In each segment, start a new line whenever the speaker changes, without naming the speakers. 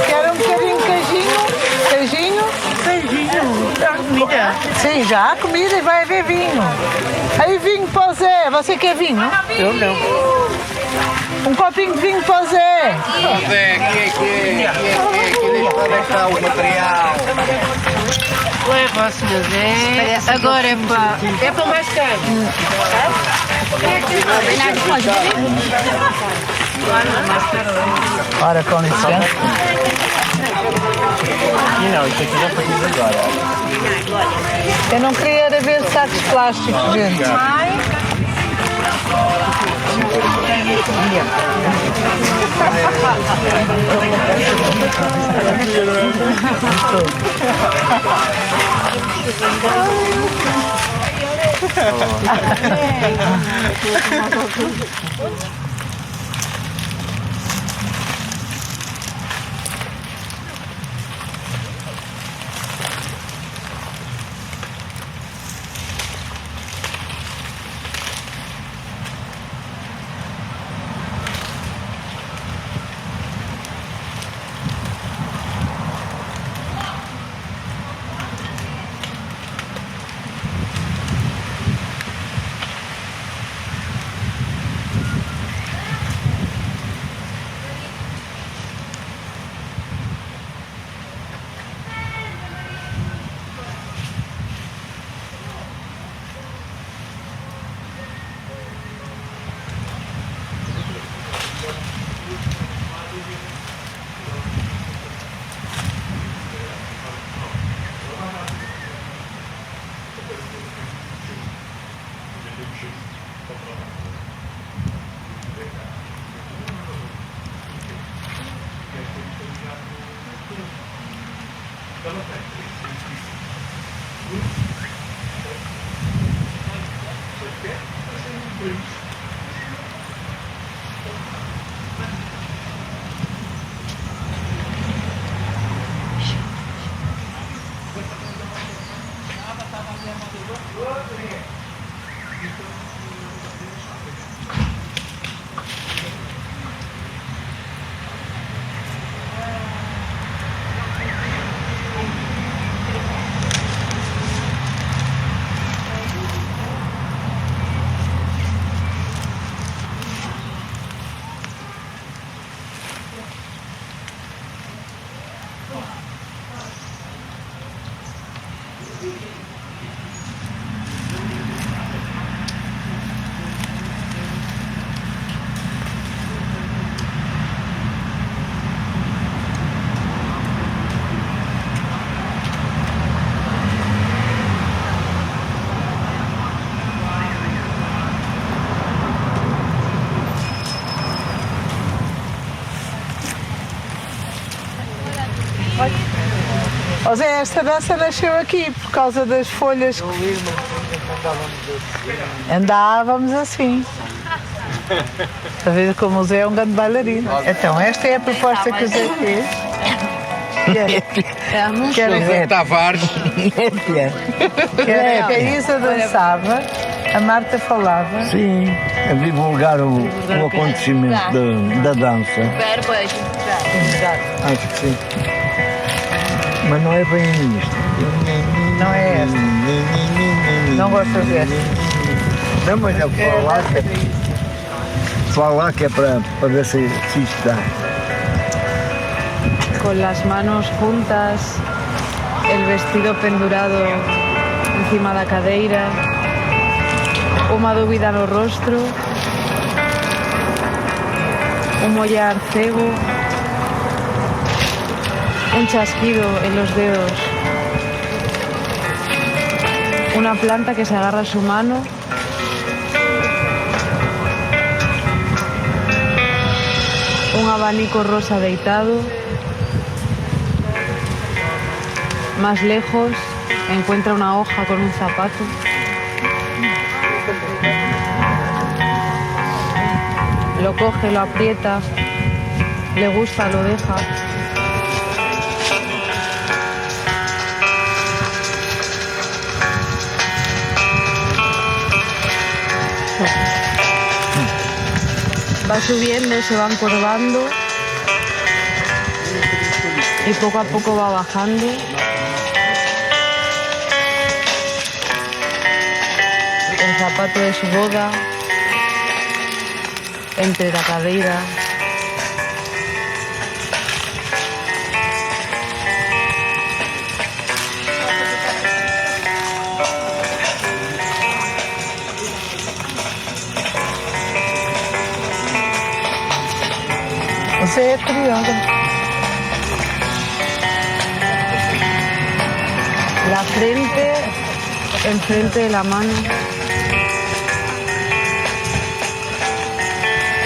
Quero um bocadinho de queijinho. Queijinho?
Beijinho. Já comida?
Sim, já há comida e vai haver vinho. Aí vinho para o Zé. Você quer vinho?
Eu não.
Um copinho de vinho para o Zé.
Zé, onde é que está o material?
Leva, senhor Zé. Agora é para mais caro.
Ora, com licença.
Não, isso aqui já foi agora.
Eu não queria era ver sacos plásticos, gente. Ó Zé, esta dança nasceu aqui por causa das folhas. Andávamos assim. Está a ver como o Zé é um grande bailarino. Então, esta é a proposta que o Zé fez. Quero ver.
Tavares.
A Caísa dançava, a Marta falava.
Sim, a divulgar o acontecimento da dança. Acho que sim. Mas não é bem isto.
Não é esta. Não gosto desta.
Não, mas é falar que é para ver se isto dá.
Con las manos juntas, el vestido pendurado encima da cadeira, unha dúbida no rostro, un ollar cego, un chasquido en los dedos, una planta que se agarra a su mano, un abanico rosa deitado. Más lejos encuentra una hoja con un zapato. Lo coge, lo aprieta, le gusta, lo deja. Va subiendo, se va encorvando y poco a poco va bajando. El zapato de su boda entre la cadeira.
Você é criada.
La frente, el frente de la mano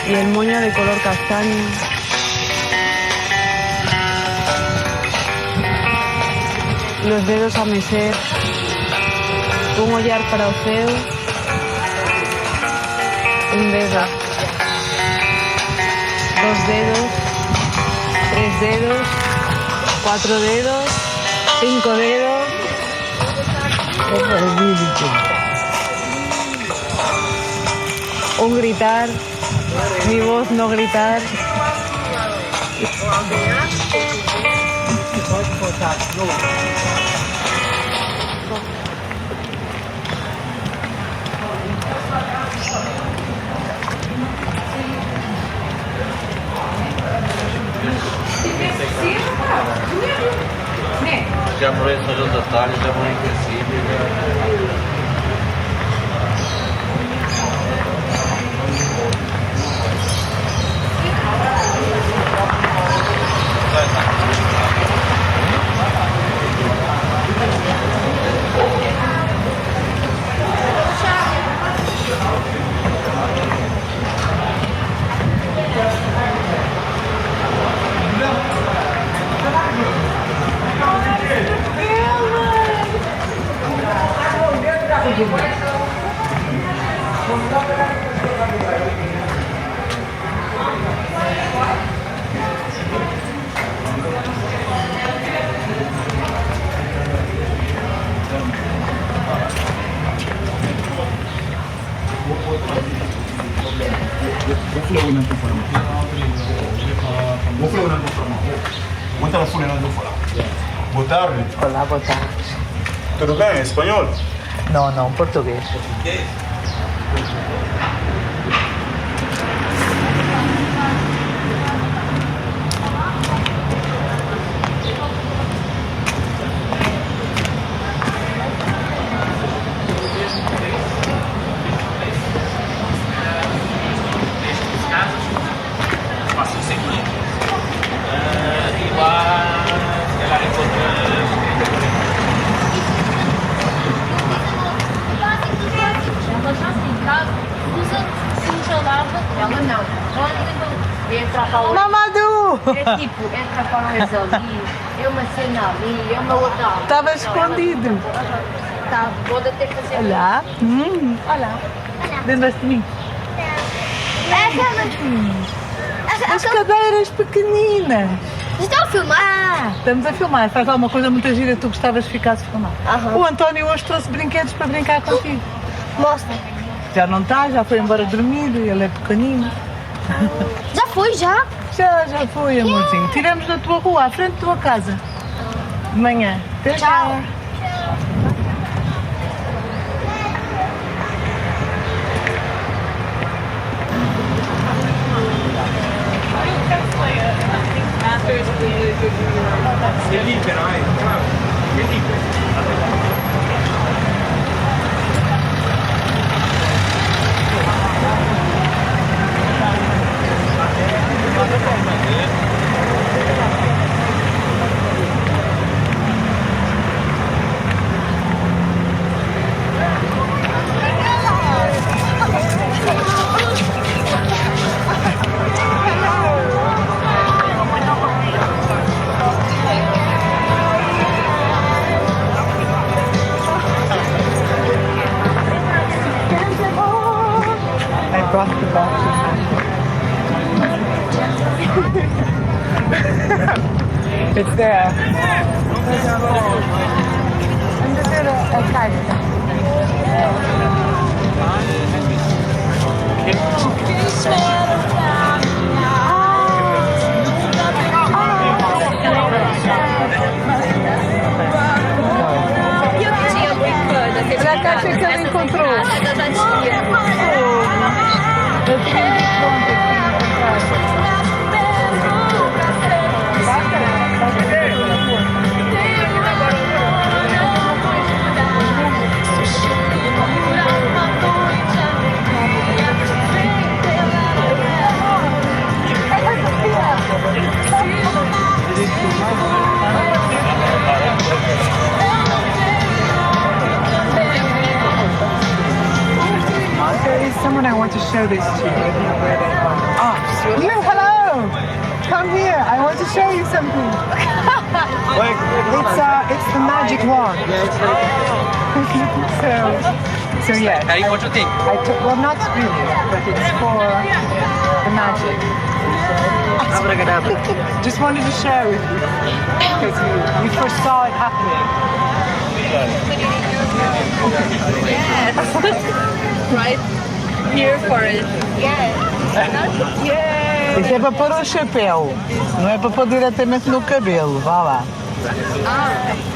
y el moño de color castaño. Los dedos a meser, un ollar para o ceo, un dedo, dos dedos, tres dedos, cuatro dedos, cinco dedos. Un gritar, mi voz no gritar.
Já morei em São João da Talha, já morei em Cacíbia.
Boa tarde.
Olá, boa tarde.
Tudo bem? Espanhol?
Não, não, português.
Ela não. Entra para o...
Mamadou!
É tipo, entra para o ali, é uma cena ali, é uma outra ali.
Estava escondido.
Tá, pode até fazer...
Olá. Olá. Lembras-te de mim? As cadeiras pequeninas.
Estão a filmar?
Estamos a filmar. Faz lá uma coisa muito gira que tu gostavas de ficar a filmar. O António hoje trouxe brinquedos para brincar contigo.
Mostra.
Já não está, já foi embora dormir, ele é pequenino.
Já foi, já?
Já foi, amorzinho. Tiramos na tua rua, à frente da tua casa. De manhã. Até
Tchau.
I brought the boxes. It's there. A caixa.
Smell of
encontrou. Eu tinha dito ontem que tinha encontrado.
There is someone I want to show this to. Oh, you, hello! Come here, I want to show you something. It's the magic wand. so yes.
Aí, what do you think?
Well, not really, but it's for the magic. Just wanted to share with you because you foresaw it happening.
Right here for it.
Isso é para pôr um chapéu, não é para pôr diretamente no cabelo, vá lá.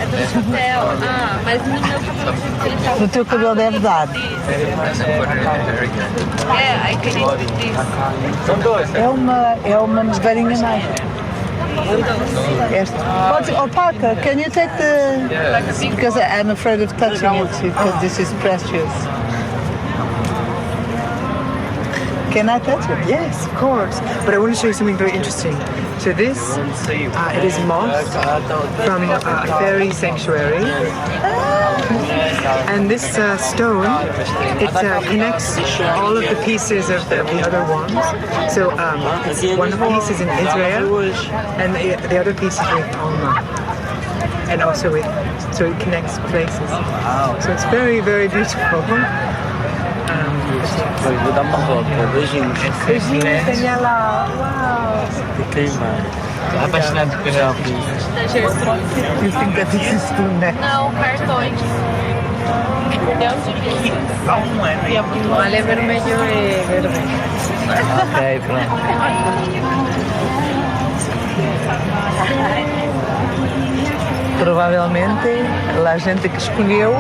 É do chapéu. Mas no meu cabelo ele tá...
No teu cabelo deve dar.
Yeah, I can eat with this.
É uma varinha mágica. Esta. Oh, Parker, can you take the... Because I'm afraid of touching it because this is precious. Can I touch it?
Yes, of course. But I want to show you something very interesting. So this, it is moss from a fairy sanctuary. And this stone, it connects all of the pieces of the other ones. So one piece is in Israel, and the other piece is with Alma. And also with, so it connects places. So it's very, very beautiful.
Vou dar uma volta, beijinhos.
Beijinhos, Daniela. Uau.
Fiquei mais apaixonado por ela.
You think that this is too next?
Não, cartões. Olha, é vermelho e verde.
Ok, pronto.
Provavelmente a gente que escolheu.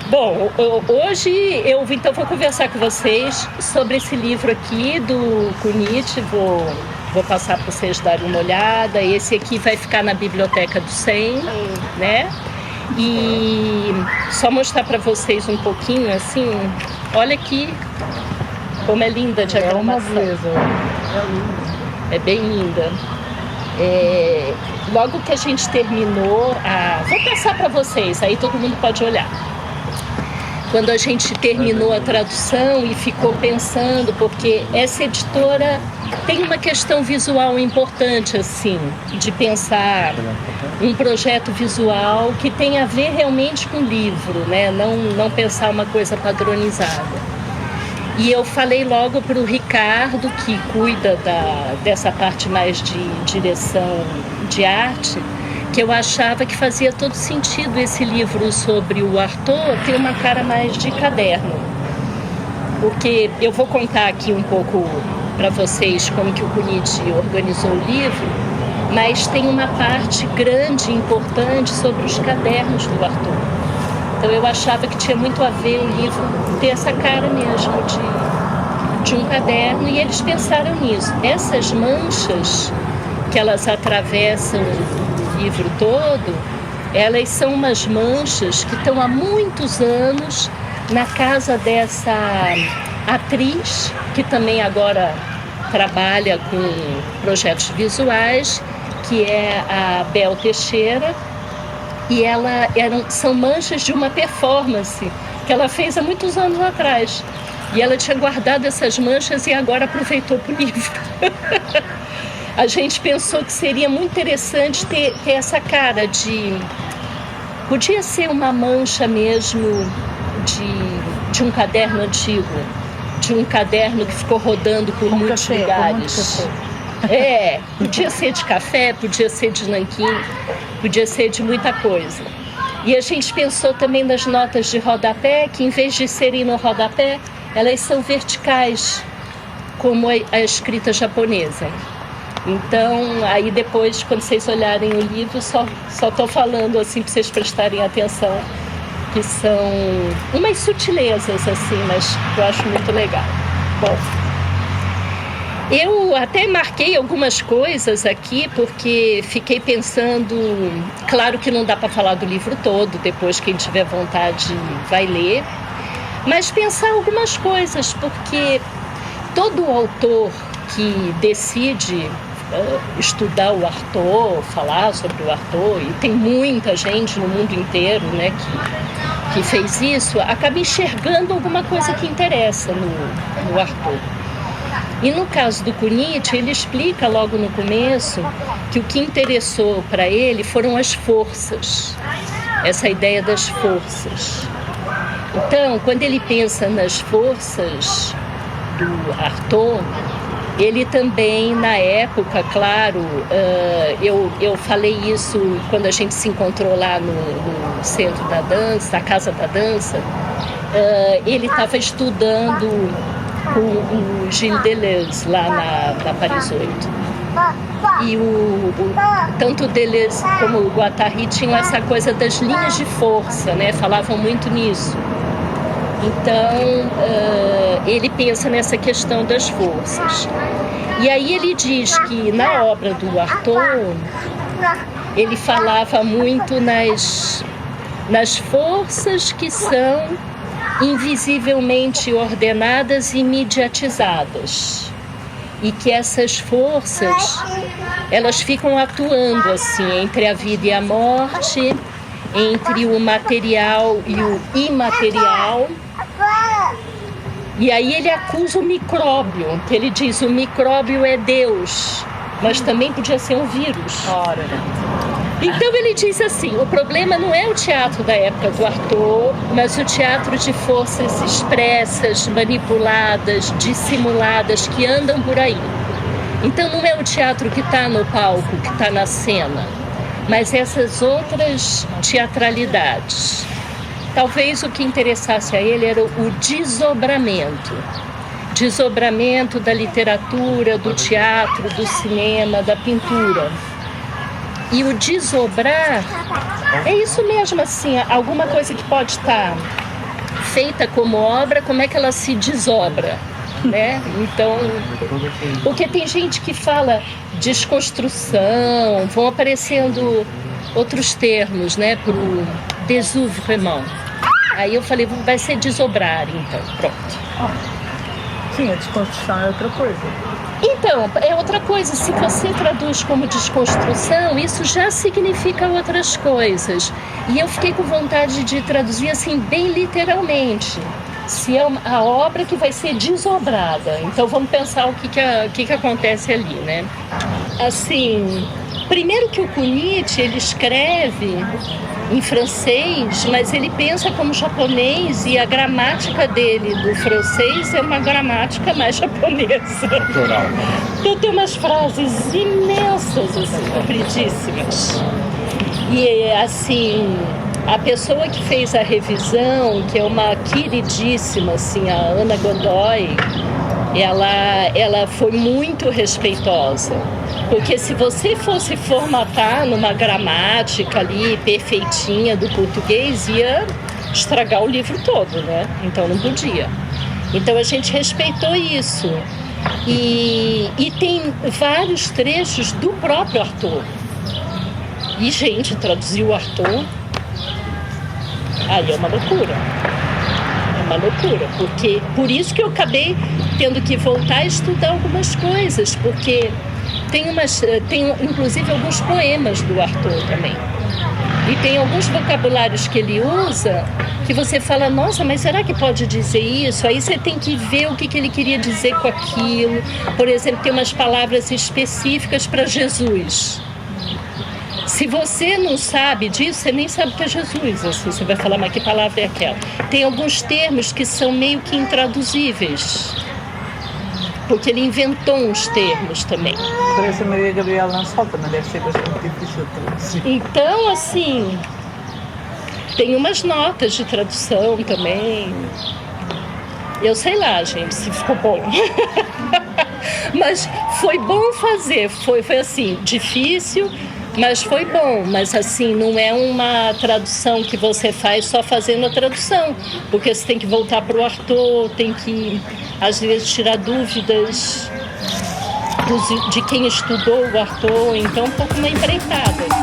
Bom, hoje eu então vou conversar com vocês sobre esse livro aqui do Kunitz. Vou passar para vocês darem uma olhada. Esse aqui vai ficar na Biblioteca do SEM, né? E só mostrar para vocês um pouquinho, assim, olha aqui como é linda a diagramação. É bem linda. Logo que a gente terminou, vou passar para vocês, aí todo mundo pode olhar. Quando a gente terminou a tradução e ficou pensando, porque essa editora tem uma questão visual importante, assim, de pensar um projeto visual que tem a ver realmente com o livro, né? Não pensar uma coisa padronizada. E eu falei logo para o Ricardo, que cuida dessa parte mais de direção de arte, que eu achava que fazia todo sentido esse livro sobre o Arthur ter uma cara mais de caderno. Porque eu vou contar aqui um pouco para vocês como que o Kunitz organizou o livro, mas tem uma parte grande e importante sobre os cadernos do Arthur. Então eu achava que tinha muito a ver o livro ter essa cara mesmo de um caderno, e eles pensaram nisso. Essas manchas que elas atravessam o livro todo, elas são umas manchas que estão há muitos anos na casa dessa atriz, que também agora trabalha com projetos visuais, que é a Bel Teixeira. E são manchas de uma performance que ela fez há muitos anos atrás. E ela tinha guardado essas manchas e agora aproveitou para o livro. A gente pensou que seria muito interessante ter essa cara de... Podia ser uma mancha mesmo de um caderno antigo, de um caderno que ficou rodando por muitos lugares. Podia ser de café, podia ser de nanquim, podia ser de muita coisa. E a gente pensou também nas notas de rodapé, que em vez de serem no rodapé, elas são verticais, como a escrita japonesa. Então, aí depois, quando vocês olharem o livro, só estou falando assim para vocês prestarem atenção, que são umas sutilezas assim, mas eu acho muito legal. Bom, eu até marquei algumas coisas aqui, porque fiquei pensando, claro que não dá para falar do livro todo, depois quem tiver vontade vai ler, mas pensar algumas coisas, porque todo autor que decide estudar o Artaud, falar sobre o Artaud, e tem muita gente no mundo inteiro, né, que fez isso, acaba enxergando alguma coisa que interessa no Artaud. E no caso do Kunitz, ele explica logo no começo que o que interessou para ele foram as forças, essa ideia das forças. Então, quando ele pensa nas forças do Artaud, ele também, na época, claro, eu falei isso quando a gente se encontrou lá no Centro da Dança, a Casa da Dança, ele estava estudando o Gilles Deleuze lá na Paris 8. E tanto o Deleuze como o Guattari tinham essa coisa das linhas de força, né? Falavam muito nisso. Então, ele pensa nessa questão das forças. E aí ele diz que na obra do Artaud, ele falava muito nas forças que são invisivelmente ordenadas e mediatizadas. E que essas forças, elas ficam atuando assim, entre a vida e a morte, entre o material e o imaterial. E aí ele acusa o micróbio, que ele diz o micróbio é Deus, mas também podia ser um vírus. Então ele diz assim, o problema não é o teatro da época do Artaud, mas o teatro de forças expressas, manipuladas, dissimuladas, que andam por aí. Então não é o teatro que está no palco, que está na cena, mas essas outras teatralidades. Talvez o que interessasse a ele era o desdobramento da literatura, do teatro, do cinema, da pintura. E o desobrar é isso mesmo, assim, alguma coisa que pode estar feita como obra, como é que ela se desobra, né? Então, porque tem gente que fala desconstrução, vão aparecendo outros termos, né, para o desouvrement. Aí eu falei, vai ser desobrar, então, pronto.
Sim, a desconstrução é outra coisa.
Então, é outra coisa. Se você traduz como desconstrução, isso já significa outras coisas. E eu fiquei com vontade de traduzir assim, bem literalmente. Se é a obra que vai ser desobrada. Então, vamos pensar o que acontece ali, né? Assim, primeiro que o Kunitz, ele escreve em francês, mas ele pensa como japonês e a gramática dele do francês é uma gramática mais japonesa. Então tem umas frases imensas, assim, compridíssimas. E assim, a pessoa que fez a revisão, que é uma queridíssima, assim, a Ana Godoy, ela foi muito respeitosa. Porque se você fosse formatar numa gramática ali perfeitinha do português, ia estragar o livro todo, né? Então não podia. Então a gente respeitou isso. E tem vários trechos do próprio Artaud. E, gente, traduzir o Artaud, aí é uma loucura. É uma loucura, porque por isso que eu acabei tendo que voltar a estudar algumas coisas, porque tem inclusive alguns poemas do Artaud também. E tem alguns vocabulários que ele usa que você fala, nossa, mas será que pode dizer isso? Aí você tem que ver o que ele queria dizer com aquilo. Por exemplo, tem umas palavras específicas para Jesus. Se você não sabe disso, você nem sabe o que é Jesus. Assim, você vai falar, mas que palavra é aquela? Tem alguns termos que são meio que intraduzíveis, porque ele inventou uns termos também.
Parece a Maria Gabriela não solta, mas deve ser bastante difícil traduzir.
Então, assim, Tem umas notas de tradução também. Eu sei lá, gente, se ficou bom. Mas foi bom fazer, foi assim, difícil, mas foi bom. Mas assim, não é uma tradução que você faz só fazendo a tradução, porque você tem que voltar para o autor, tem que, às vezes, tirar dúvidas de quem estudou o autor, então um pouco uma empreitada.